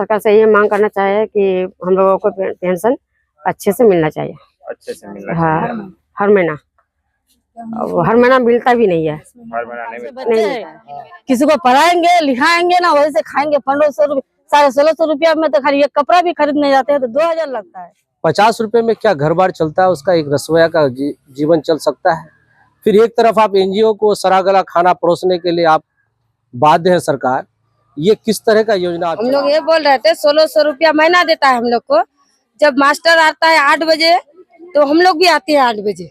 सरकार से ये मांग करना चाहिए कि हम लोगों को पेंशन अच्छे से मिलना चाहिए। अच्छे से मिलना हाँ, चाहिए। हर महीना। हर महीना मिलता भी नहीं है। हर महीना नहीं मिलता। नहीं, किसी को पढ़ाएंगे लिखाएंगे ना, वही से खाएंगे। 1500 रुपये 1650 रुपया में तो खाली एक कपड़ा भी खरीदने जाते हैं तो 2000 लगता है। 50 रुपए में क्या घर बार चलता है, उसका एक रसोइया का जीवन चल सकता है। फिर एक तरफ आप एनजीओ को सड़ा गला खाना परोसने के लिए आप बाध्य है सरकार, ये किस तरह का योजना आप हम लोग ये बोल रहे थे 1600 रुपया महीना देता है हम लोग को। जब मास्टर आता है 8 बजे तो हम लोग भी आते हैं 8 बजे,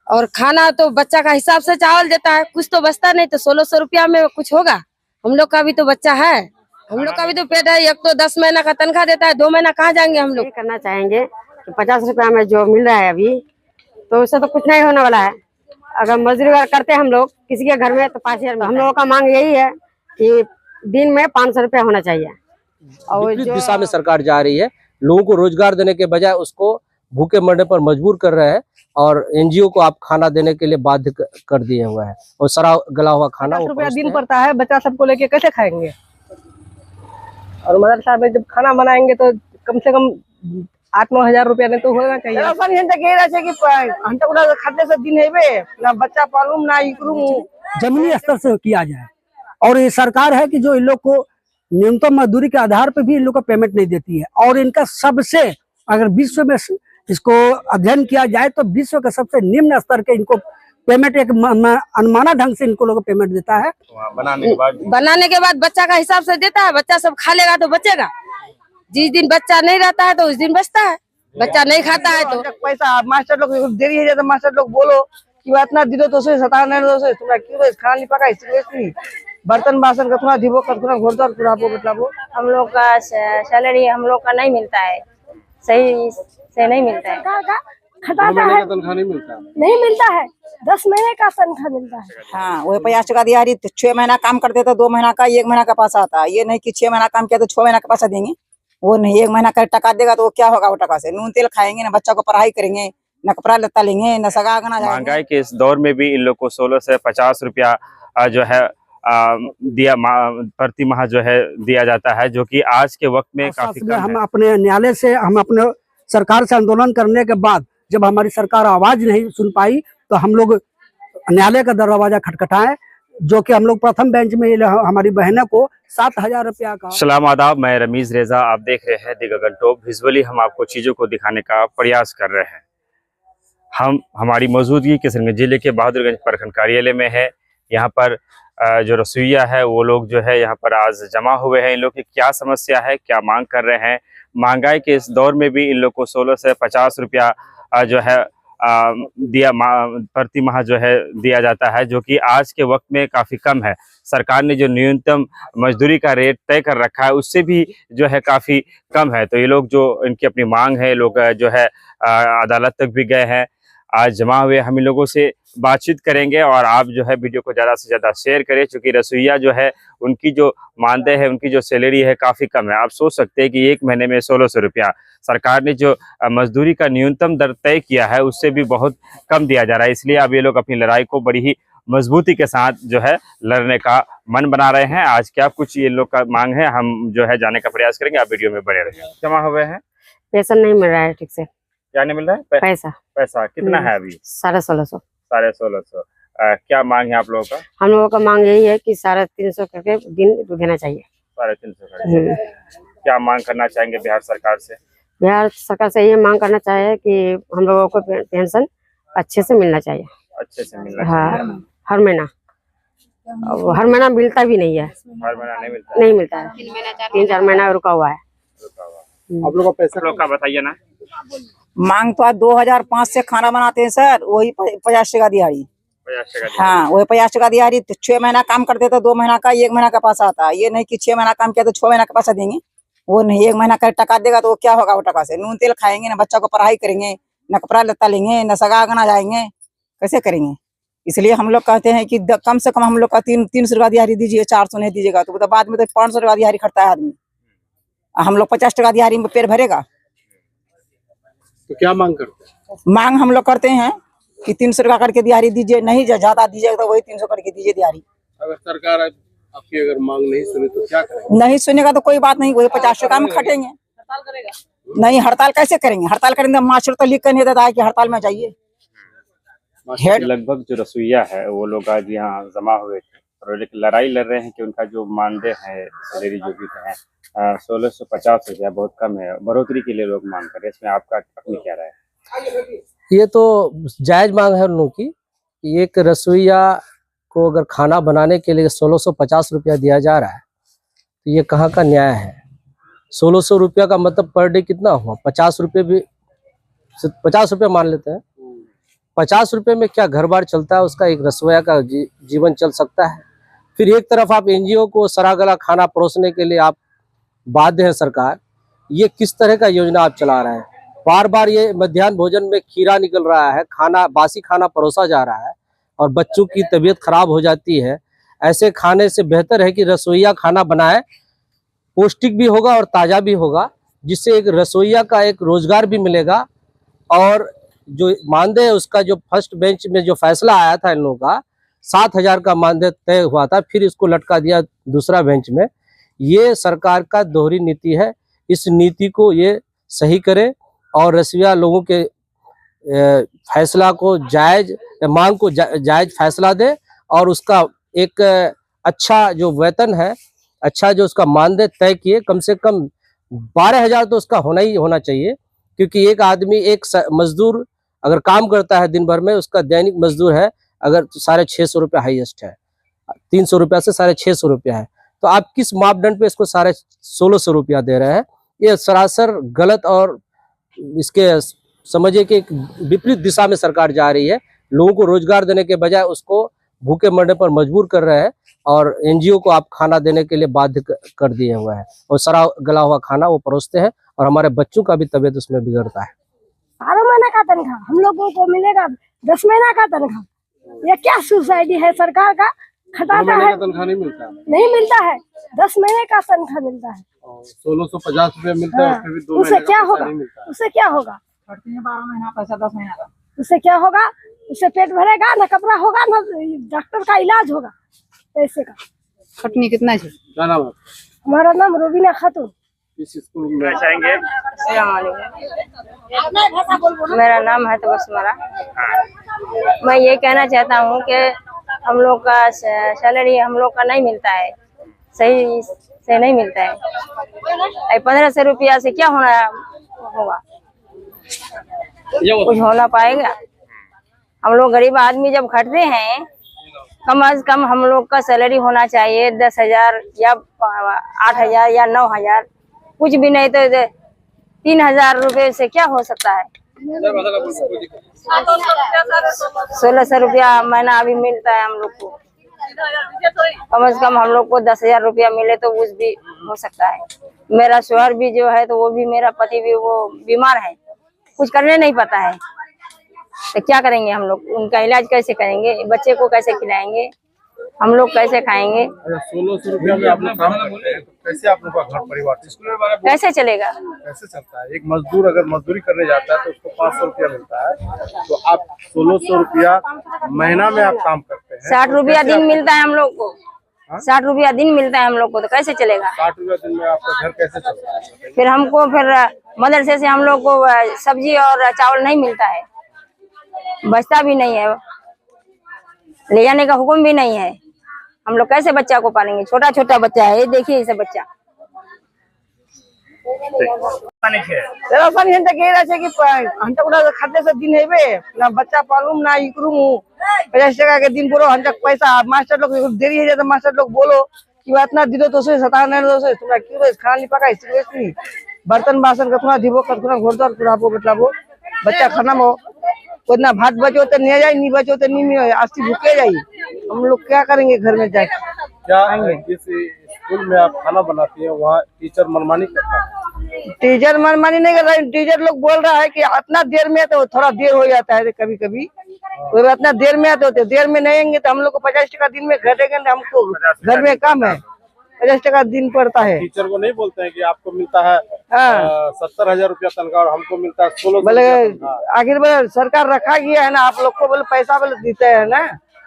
और खाना तो बच्चा का हिसाब से चावल देता है, कुछ तो बचता नहीं। तो 1600 रुपया में कुछ होगा? हम लोग का भी तो बच्चा है, हम लोग का भी तो पेट है। एक तो 10 महीना का तनख्वाह देता है, 2 महीना कहाँ जाएंगे हम लोग? ये करना चाहेंगे कि 50 रुपया में जो मिल रहा है अभी, तो उससे तो कुछ नहीं होने वाला है। अगर मजदूरी करते हैं हम लोग किसी के घर में तो 5000। हम लोगों का मांग यही है कि दिन में 500 रुपया होना चाहिए। और विपरीत दिशा में सरकार जा रही है, लोगों को रोजगार देने के बजाय उसको भूखे मरने पर मजबूर कर रहे हैं, और एनजीओ को आप खाना देने के लिए बाध्य कर दिए हुए हैं, और सड़ा गला हुआ खाना 50 रुपया दिन पड़ता है, बच्चा सबको लेके कैसे खाएंगे? और मदरसा में जब खाना बनाएंगे तो कम से कम 8-9 हजार रुपया नहीं तो होना चाहिए। जमीनी स्तर से किया जाए। और ये सरकार है कि जो इन लोग को न्यूनतम मजदूरी के आधार पर भी इन लोग को पेमेंट नहीं देती है। और इनका सबसे, अगर विश्व में इसको अध्ययन किया जाए तो विश्व का सबसे निम्न स्तर के इनको पेमेंट एक अनमाना ढंग से इनको लोग पेमेंट देता है। बनाने के बाद बच्चा का हिसाब से देता है। बच्चा सब खा लेगा तो बचेगा। जिस दिन बच्चा नहीं रहता है तो उस दिन बचता है। बच्चा नहीं खाता है तो पैसा मास्टर लोग देरी है तो मास्टर लोग बोलो कि इतना दिलो तो से 97 तुम्हारा क्यों खाना नहीं पका, इसलिए बर्तन बासन का थोड़ा धीबो कर थोड़ा घोर दौर पूरा मतलब हम लोग का सैलरी हम लोग का नहीं मिलता है, सही से नहीं मिलता है। तनख्वाह नहीं मिलता है, 10 महीने का तनख्वाह मिलता है। हाँ, वही 50 टका दिहाड़ी। 6 महीना काम करते तो 2 महीना का 1 महीना का पैसा आता है। ये नहीं कि 6 महीना काम किया तो 6 महीना का पैसा देंगे, वो नहीं। 1 महीना का टका देगा तो वो क्या होगा? वो टका से नून तेल खाएंगे ना, बच्चा को पढ़ाई करेंगे, न कपड़ा लत्ता लेंगे, न सगा आगना जाएंगे। महंगाई के इस दौर में भी इन लोग को 16 से 50 रुपया जो है दिया प्रति माह जो है दिया जाता है, जो कि आज के वक्त में काफी कम हम अपने न्यायालय से, हम अपने सरकार से आंदोलन करने के बाद जब हमारी सरकार आवाज नहीं सुन पाई तो हम लोग न्यायालय का दरवाजा खटखटाए, जो कि हम लोग प्रथम बेंच में हमारी बहनों को 7000 रुपया का। सलाम आदाब, मैं रमीज रेजा, आप देख रहे हैं दी गगन टॉप। विजुअली हम आपको चीजों को दिखाने का प्रयास कर रहे हैं। हम हमारी मौजूदगी किशनगंज जिले के बहादुरगंज प्रखंड कार्यालय में है। यहाँ पर जो रसोइया है वो लोग जो है यहाँ पर आज जमा हुए हैं। इन लोग की क्या समस्या है, क्या मांग कर रहे हैं? महंगाई के इस दौर में भी इन लोग को 16 से 50 रुपया जो है प्रति माह जो है दिया जाता है, जो कि आज के वक्त में काफ़ी कम है। सरकार ने जो न्यूनतम मजदूरी का रेट तय कर रखा है उससे भी जो है काफ़ी कम है। तो ये लोग जो इनकी अपनी मांग है, लोग जो है अदालत तक भी गए हैं, आज जमा हुए। हम इन लोगों से बातचीत करेंगे और आप जो है वीडियो को ज़्यादा से ज़्यादा शेयर करें, क्योंकि रसोइया जो है उनकी जो मानदेय है, उनकी जो सैलरी है काफ़ी कम है। आप सोच सकते हैं कि 1 महीने में 1600 रुपया, सरकार ने जो मजदूरी का न्यूनतम दर तय किया है उससे भी बहुत कम दिया जा रहा है। इसलिए अब ये लोग अपनी लड़ाई को बड़ी ही मजबूती के साथ जो है लड़ने का मन बना रहे हैं। आज क्या कुछ ये लोग का मांग है, हम जो है जाने का प्रयास करेंगे। आप वीडियो में बने रहिए। जमा हुए हैं, पेंशन नहीं मिल रहा है ठीक से। क्या नहीं मिल रहा है? पैसा कितना है अभी? 1650। 1650। क्या मांग है आप लोगों का? हम लोगों का मांग यही है कि 350 करके दिन देना चाहिए। 350। क्या मांग करना चाहेंगे बिहार सरकार से? बिहार सरकार से ये मांग करना चाहिए कि हम लोगों को पेंशन अच्छे से मिलना चाहिए। अच्छे से मिलना चाहिए। हाँ, हर महीना। हर महीना मिलता भी नहीं है। हर महीना नहीं मिलता है। 3-4 महीना रुका हुआ है। आप लोग का पैसा लोग का बताइए ना। मांग तो आज 2005 से खाना बनाते हैं सर, वही 50 टका दिहाड़ी। 50 टका। हाँ, वही 50 टका दिहाड़ी। 6 महीना काम करते तो 2 महीना का 1 महीना का पैसा आता है। ये नहीं कि 6 महीना काम किया तो 6 महीना का पैसा देंगे, वो नहीं। 1 महीना का टका देगा तो वो क्या होगा? वो टका से नून तेल खाएंगे ना, बच्चा को पढ़ाई करेंगे, न कपड़ा लत्ता लेंगे, न सगा आगना जाएंगे, कैसे करेंगे? इसलिए हम लोग कहते हैं कि कम से कम हम लोग का 300 रुपया दिहाड़ी दीजिए। 400 नहीं दीजिएगा तो बाद में तो 500 रुपया दिहाड़ी खटता है आदमी। हम लोग 50 टका दिहाड़ी में पेट भरेगा? तो क्या मांग करते हैं? मांग हम लोग करते हैं कि 300 टका करके दिहाड़ी दीजिए, नहीं ज्यादा दीजिएगा तो वही 300 करके दीजिए दिहाड़ी। अगर सरकार आपकी अगर मांग नहीं सुनी तो क्या करेंगे? नहीं सुनेगा तो कोई बात नहीं, वही 50 टका में खटेंगे। नहीं हड़ताल कैसे करेंगे? हड़ताल करेंगे तो मास्टर तो लिख कर नहीं देता है कि हड़ताल में जाइए। लगभग जो रसोईया है वो लोग आज यहाँ जमा हुए थे और एक लड़ाई लड़ रहे हैं कि उनका जो मानदेय है, सैलरी जो भी है 1650 रुपया बहुत कम है, बढ़ोतरी के लिए लोग मांग कर रहे हैं। इसमें आपका अपनी क्या राय है? ये तो जायज मांग है उन लोगों की। एक रसोईया को अगर खाना बनाने के लिए 1650 रुपया दिया जा रहा है तो ये कहाँ का न्याय है? 1600 रुपया का मतलब पर डे कितना हुआ? 50 रुपये भी, 50 रुपये मान लेते हैं। 50 रुपये में क्या घर बार चलता है? उसका एक रसोईया का जीवन चल सकता है? फिर एक तरफ आप एनजीओ को सरा गला खाना परोसने के लिए आप बाध्य है सरकार। ये किस तरह का योजना आप चला रहे हैं? बार बार ये मध्याह्न भोजन में खीरा निकल रहा है, खाना बासी खाना परोसा जा रहा है और बच्चों की तबीयत खराब हो जाती है। ऐसे खाने से बेहतर है कि रसोईया खाना बनाए, पौष्टिक भी होगा और ताज़ा भी होगा, जिससे एक रसोईया का एक रोजगार भी मिलेगा। और जो मानदेय है उसका जो फर्स्ट बेंच में जो फैसला आया था इन लोगों का 7000 का मानदेय तय हुआ था, फिर इसको लटका दिया दूसरा बेंच में। ये सरकार का दोहरी नीति है। इस नीति को ये सही करे और रसोईया लोगों के फैसला को जायज मांग को जायज फैसला दे और उसका एक अच्छा जो वेतन है, अच्छा जो उसका मानदेय तय किए, कम से कम 12,000 तो उसका होना ही होना चाहिए। क्योंकि एक आदमी एक मजदूर अगर काम करता है दिन भर में, उसका दैनिक मजदूर है अगर 650 रुपया हाईएस्ट है, 300 रुपया से 650 रुपया है, तो आप किस मापदंड पे इसको 1650 रुपया दे रहे हैं? ये सरासर गलत और इसके समझिए कि एक विपरीत दिशा में सरकार जा रही है। लोगों को रोजगार देने के बजाय उसको भूखे मरने पर मजबूर कर रहे हैं और एनजीओ को आप खाना देने के लिए बाध्य कर दिए हुए हैं और सड़ा गला हुआ खाना वो परोसते हैं और हमारे बच्चों का भी तबीयत उसमें बिगड़ता है। 12 महीने का तनख्वाह हम लोगों को मिलेगा, 10 महीना का तनख्वाह। ये क्या सुसाइडी है सरकार का? खटाता है, तनख्वाह नहीं मिलता है? नहीं मिलता है। 10 महीने का तनख्वाह मिलता है, 1650 रुपये मिलता है, फिर भी 2 उससे महीने क्या का पैसा होगा? नहीं मिलता है। उससे क्या होगा? 12 महीना पैसा 10 महीना का, उससे क्या होगा? उससे पेट भरेगा ना, कपड़ा होगा ना, डॉक्टर का इलाज होगा पैसे का। खटनी कितना है? क्या नाम है? हमारा नाम रूबीना खातून। किस स्कूल में? मेरा नाम है तबस्सुमरा। मैं ये कहना चाहता हूँ कि हम लोग का सैलरी हम लोग का नहीं मिलता है, सही से नहीं मिलता है। 1500 रुपया से क्या होगा? कुछ होना पाएगा? हम लोग गरीब आदमी जब खटते हैं, कम से कम हम लोग का सैलरी होना चाहिए 10,000 या 8,000 या 9,000, कुछ भी नहीं तो 3,000 रुपए से क्या हो सकता है? 1600 रुपया महीना अभी मिलता है हम लोग को। कम से कम हम लोग को 10,000 रुपया मिले तो कुछ भी हो सकता है। मेरा शौहर भी जो है तो वो भी, मेरा पति भी वो बीमार है, कुछ करने नहीं पाता है, तो क्या करेंगे हम लोग? उनका इलाज कैसे करेंगे? बच्चे को कैसे खिलाएंगे? हम लोग कैसे खाएंगे? 1600 रुपया में आप लोग काम करते हैं तो कैसे आप लोग का घर परिवार कैसे चलेगा? कैसे चलता है? एक मजदूर अगर मजदूरी करने जाता है तो उसको 500 रुपया मिलता है, तो आप 1600 रुपया महीना में आप काम करते हैं। 60 रुपया दिन मिलता है हम लोग को, 60 रुपया दिन मिलता है हम लोग को, तो कैसे चलेगा? 60 रुपया दिन में आपका घर कैसे चलता है? फिर हमको फिर मदरसे से हम लोग को सब्जी और चावल नहीं मिलता है, बचता भी नहीं है, ले जाने का हुक्म भी नहीं है। हम लोग कैसे बच्चा को पालेंगे? छोटा छोटा बच्चा है, ये देखिए इसे बच्चा। खाते से दिन है ना, बच्चा पालूम ना इकरूम 50 टका के दिन पूरा हंटक पैसा। मास्टर लोग देरी है तो मास्टर लोग बोलो कि इतना दिलो तो से 57 तुमरा क्यों खाना नहीं पका नहीं, बर्तन बासन का थोड़ा धीबो कर थोड़ा घोर दौर पूरा बतलाबो, बच्चा खाना हो उतना भात बचो तो नहीं जाए, नहीं बचो तो नहीं मिले, आस्ती भूखे जाए। हम लोग क्या करेंगे घर में जाके? क्या जिस स्कूल में आप खाना बनाती हैं वहाँ टीचर मनमानी करता है? टीचर मनमानी नहीं कर रहा है, टीचर लोग बोल रहा है कि इतना देर में, तो थोड़ा देर हो जाता है कभी कभी, तो इतना देर में आते होते, देर में नहीं आएंगे तो हम लोग को 50 टका दिन में घटेंगे, हमको घर में काम है, 50 टका दिन पड़ता है। टीचर को नहीं बोलते हैं कि आपको मिलता है 70,000 रुपया तनख्वाह और हमको मिलता है 1600 बोले रुपया? आखिर बोले सरकार रखा गया है ना, आप लोग को बोले पैसा बोले देते हैं ना,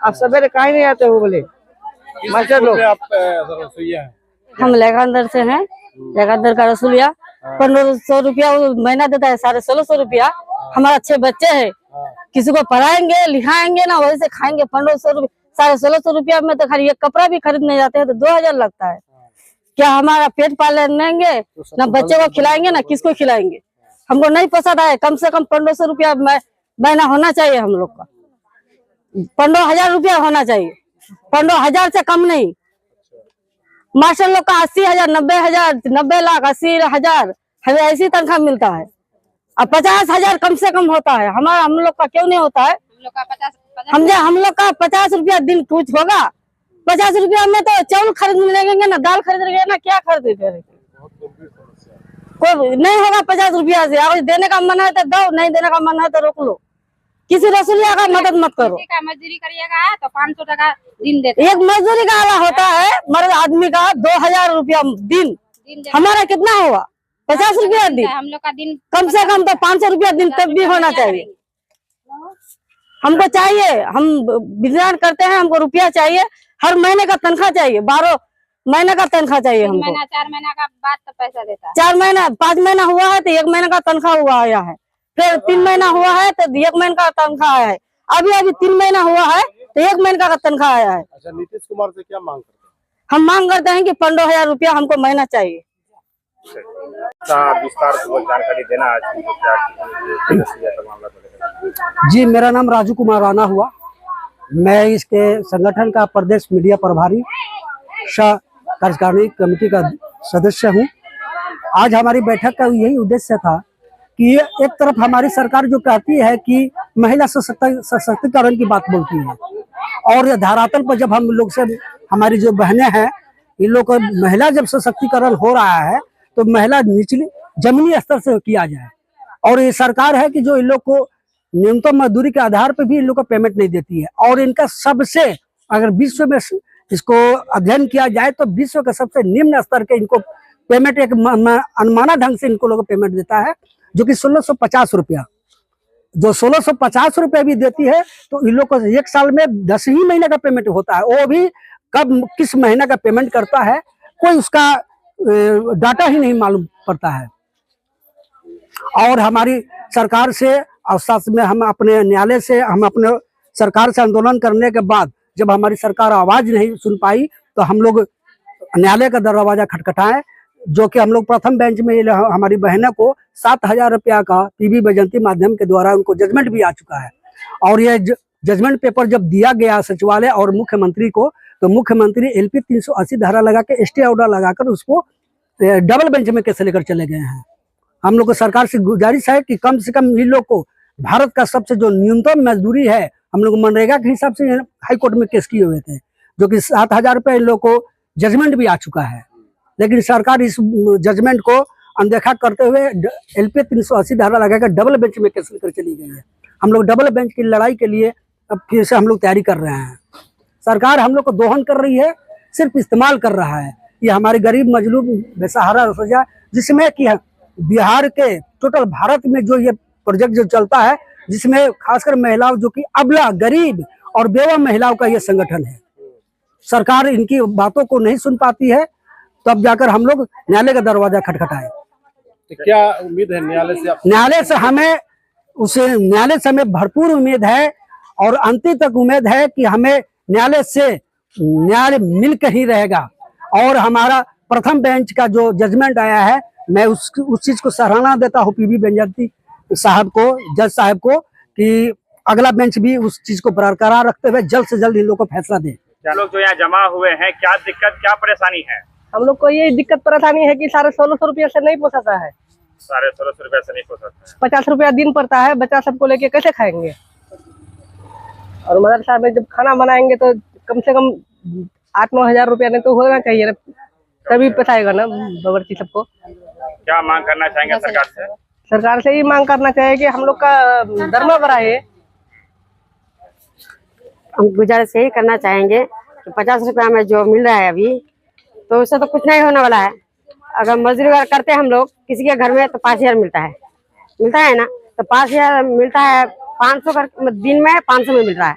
आप सवेरे कहीं नहीं आते हो बोले, मास्टर लोग आप रसोइया हैं? हम लेगांदर से हैं, लेगांदर का रसूलिया 1500 रुपया महीना देता है, 1650 रुपया। हमारे अच्छे बच्चे हैं, किसी को पढ़ाएंगे लिखाएंगे ना, वही से खाएंगे। 1500 रुपया 1650 रुपया में तो खाली एक कपड़ा भी खरीदने जाते हैं तो 2000 लगता है। क्या हमारा पेट पालेंगे ना, बच्चे को खिलाएंगे ना किसको खिलाएंगे? हमको नहीं पसंद आए। कम से कम 1500 रुपया महीना होना चाहिए हम लोग का। 15,000 रुपया होना चाहिए, 15,000 से कम नहीं। मास्टर लोग का 80,000, 90,000, 90 लाख, 80,000 हमें ऐसी तनख्वाह मिलता है। अब 50,000 कम से कम होता है। हम लोग का क्यों नहीं होता है? हम लोग का 50 रुपया दिन कुछ होगा। 50 रुपया में तो चावल खरीद लेंगे ना, दाल खरीद लेंगे ना, क्या खरीद कोई नहीं होगा 50 रुपया से। अगर देने का मन है तो दो, नहीं देने का मन है तो रोक लो। किसी रसूलिया का मदद मत करो। मजदूरी करिएगा तो 500 टका दिन देते। एक मजदूरी का आला होता है मर्द आदमी का 2000 रुपया दिन। हमारा कितना हुआ? 50 रुपया दिन। हम लोग का दिन कम से कम तो 500 रुपया दिन तब भी होना चाहिए। हमको चाहिए, हम बिजनेस करते हैं, हमको रुपया चाहिए। हर महीने का तनख्वाह चाहिए, 12 महीने का तनख्वाह चाहिए हमको। 4 महीना का बाद तो पैसा देता है। 4 महीना 5 महीना हुआ है तो 1 महीने का तनख्वाह हुआ आया है। फिर 3 महीना हुआ है तो 1 महीने का तनख्वाह आया है। अभी 3 महीना हुआ है तो 1 महीने का तनख्वाह आया है। अच्छा, नीतीश कुमार से क्या मांग करते हैं? हम मांग करते हैं कि 15,000 रुपया हमको महीना चाहिए। विस्तार से जानकारी देना आज जी, मेरा नाम राजू कुमार राणा हुआ। मैं इसके संगठन का प्रदेश मीडिया प्रभारी सह कार्यकारिणी कमेटी का सदस्य हूं। आज हमारी बैठक का यही उद्देश्य था कि एक तरफ हमारी सरकार जो कहती है कि महिला सशक्तिकरण की बात बोलती है, और धरातल पर जब हम लोग से हमारी जो बहनें हैं, इन लोग का महिला जब सशक्तिकरण हो रहा है तो महिला निचली जमीनी स्तर से किया जाए। और ये सरकार है कि जो इन लोग को न्यूनतम मजदूरी के आधार पर भी इन लोग को पेमेंट नहीं देती है। और इनका सबसे, अगर विश्व में इसको अध्ययन किया जाए तो विश्व का सबसे निम्न स्तर के इनको पेमेंट एक अनमाना ढंग से इनको लोग पेमेंट देता है, जो कि 1650 रुपया। जो 1650 रुपया भी देती है तो इन लोग को एक साल में 10 ही महीने का पेमेंट होता है। वो भी कब किस महीने का पेमेंट करता है कोई उसका डाटा ही नहीं मालूम पड़ता है। और हमारी सरकार से और साथ में हम अपने न्यायालय से, हम अपने सरकार से आंदोलन करने के बाद जब हमारी सरकार आवाज नहीं सुन पाई तो हम लोग न्यायालय का दरवाजा खटखटाए, जो कि हम लोग प्रथम बेंच में हमारी बहनों को 7,000 रुपया का पीबी बैजंती माध्यम के द्वारा उनको जजमेंट भी आ चुका है। और ये जजमेंट पेपर जब दिया गया सचिवालय और मुख्यमंत्री को, तो मुख्यमंत्री LP 380 धारा लगा के स्टे ऑर्डर लगाकर उसको डबल बेंच में कैसे लेकर चले गए हैं। हम लोग को सरकार से गुजारिश है कि कम से कम इन लोग को भारत का सबसे जो न्यूनतम मजदूरी है, हम लोग मनरेगा के हिसाब से हाईकोर्ट में केस किए हुए थे, जो कि 7,000 रुपये इन लोग को जजमेंट भी आ चुका है। लेकिन सरकार इस जजमेंट को अनदेखा करते हुए LP 380 धारा लगाकर डबल बेंच में केस लेकर चली गई है। हम लोग डबल बेंच की लड़ाई के लिए अब फिर से हम लोग तैयारी कर रहे हैं। सरकार हम लोग को दोहन कर रही है, सिर्फ इस्तेमाल कर रहा है। ये हमारे गरीब मजलूम बेसहारा रसोइया, जिसमें कि बिहार के टोटल भारत में जो ये प्रोजेक्ट जो चलता है, जिसमें खासकर महिलाओं जो कि अबला, गरीब और बेवा महिलाओं का ये संगठन है। सरकार इनकी बातों को नहीं सुन पाती है, तो अब जाकर हम लोग न्यायालय का दरवाजा खटखटाए। तो क्या उम्मीद है न्यायालय से? न्यायालय से हमें भरपूर उम्मीद है और अंतिम तक उम्मीद है कि हमें न्यायालय से न्याय मिलकर ही रहेगा। और हमारा प्रथम बेंच का जो जजमेंट आया है, मैं उस चीज को सराहना देता हूँ पीबी बैजंती साहब को, जज साहब को, कि अगला बेंच भी उस चीज को बरकरार रखते हुए जल्द से जल्द इन लोग को फैसला दे। क्या लोग जो यहाँ जमा हुए हैं, क्या दिक्कत, क्या परेशानी है? हम लोग को ये दिक्कत परेशानी है कि 1650 रुपया से नहीं पोसाता है। 1650 रुपया से नहीं पोसाता। 50 रुपया दिन पड़ता है, बच्चा सबको लेके कैसे खाएंगे? और मदरसा में जब खाना बनाएंगे तो कम से कम 8-9 हजार रुपया नहीं तो होना चाहिए, तभी पोसाएगा ना बावर्ची सबको। क्या मांग करना चाहेंगे सरकार से? सरकार से ही मांग करना चाहिए कि हम लोग का धर्म बढ़ाए। हम गुजारिश यही करना चाहेंगे कि 50 रुपया में जो मिल रहा है अभी, तो उससे तो कुछ नहीं होने वाला है। अगर मजदूरी वगैरह करते हैं हम लोग किसी के घर में तो 5,000 मिलता है ना, तो 5,000 मिलता है। 500 दिन में 500 में मिल रहा है,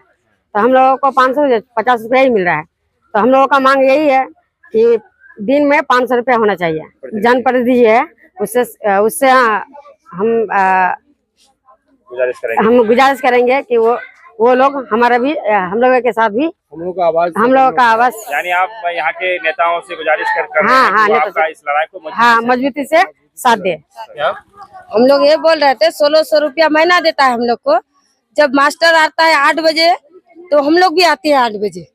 तो हम लोगों को 50 रुपया ही मिल रहा है। तो हम लोगों का मांग यही है कि दिन में 500 रुपया होना चाहिए। जनप्रतिनिधि है उससे उससे हम गुजारिश करेंगे कि वो लोग हमारा भी हम लोगों के साथ भी हम लोगों का आवाज हम लोगों का आवाज यानी आप यहाँ के नेताओं से गुजारिश कर रहे हाँ, हैं कि हाँ, वो नेता आपका इस लड़ाई को मजबूती से साथ दे। हम लोग ये बोल रहे थे 1600 रुपया महीना देता है हम लोग को। जब मास्टर आता है 8 बजे तो हम लोग भी आते हैं 8 बजे।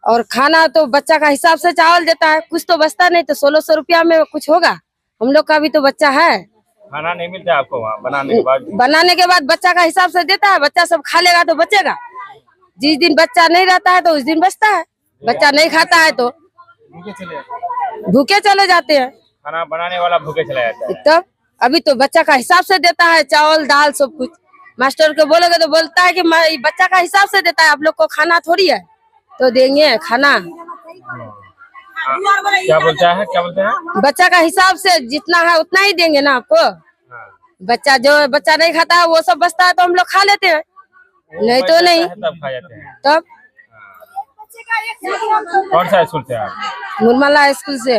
और खाना तो बच्चा का हिसाब से चावल देता है, कुछ तो बचता नहीं, तो 1600 रुपया में कुछ होगा? हम लोग का भी तो बच्चा है। खाना नहीं मिलता आपको वहाँ बनाने के बाद बच्चा का हिसाब से देता है। बच्चा सब खा लेगा तो बचेगा। जिस दिन बच्चा नहीं रहता है तो उस दिन बचता है। बच्चा नहीं खाता है तो भूखे चले जाते हैं। खाना बनाने वाला भूखे चला जाता है। तब अभी तो बच्चा का हिसाब से देता है, चावल दाल सब कुछ। मास्टर को बोलोगे तो बोलता है कि बच्चा का हिसाब से देता है, आप लोग को खाना थोड़ी है तो देंगे खाना। क्या बोलता है, क्या बोलते हैं? बच्चा का हिसाब से जितना है उतना ही देंगे ना आपको। बच्चा नहीं खाता है वो सब बचता है तो हम लोग खा लेते हैं, नहीं तो नहीं। तब खा जाते हैं। तब कौन सा स्कूल से आप? मुरमला स्कूल से।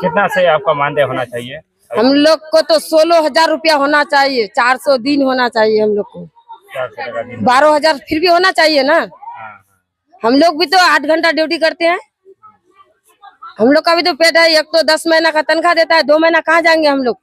कितना से आपका मानदेय होना चाहिए? हम लोग को तो 16,000 रुपया होना चाहिए, 400 दिन होना चाहिए हम लोग को। 12,000 फिर भी होना चाहिए ना। हम लोग भी तो 8 घंटा ड्यूटी करते हैं। हम लोग का भी तो पेट है। एक तो 10 महीना का तनख्वाह देता है, 2 महीना कहाँ जाएंगे हम लोग?